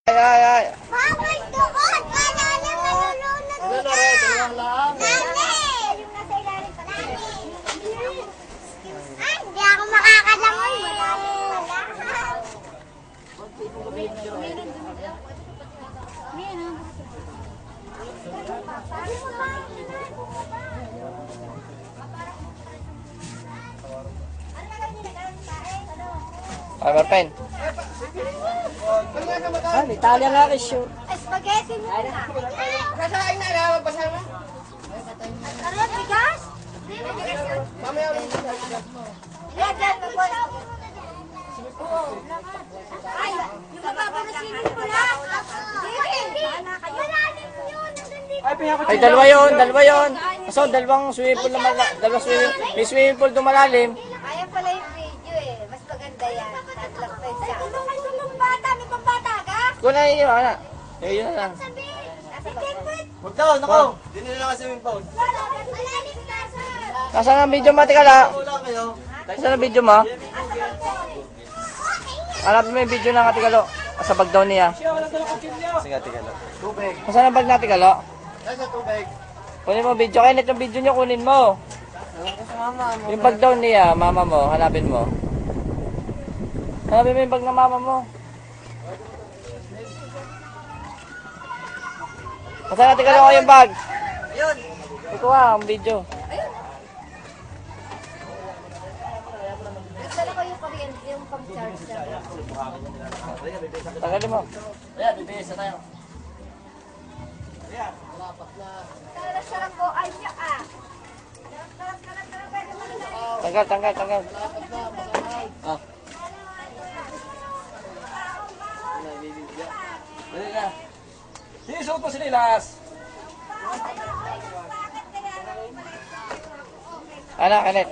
Ay. Bawal doon! Wala na malulunod na! Nani! Yung nasa ilalim pa namin. Ay, hindi ako makakalangoy. Fiber pen. Italia nga kisyo. Spaghetti muna. Kasain na lang, magpasal mo. Ano, bigas? Mamaya mo. Yan, ay, yung mapaparasinin ko lang. Malalim yun. Ay, dalawa yun. So, dalawang swimming pool naman. May swimming pool dumalalim. Ayan pala yung video eh. Mas maganda yan. Tatlak tayo siya. Tulong bata. May pambata ka? Kung na yun, wala. Yun na lang. Huwag daw, nako. Hindi nila kasi yung phone. Malalim na, sir. Nasaan ang video mo, Tikala? Wala kayo. Nasaan ang video mo? Hanapin mo yung video ng Tikalo. Sa bag daw niya. Sige, tigala. Tubig. Nasaan ang bag na Tikalo? Nasa tubig. Kunin mo video. Kaya net yung video niya, kunin mo. Yung bag daw niya, mama mo, hanapin mo. Hanapin mo yung bag ng mama mo. Nasaan na Tikalo ko yung bag? Yun. Ito ang video. Nagdala ko yung kuryente, yung pang-charge na. Tagalin mo. Ayan, bibigay sa tayo. Sarap ko, ay siya ah. Tanggal. Ah. Dali na. Sisuot mo sinilas. Anak, Anet.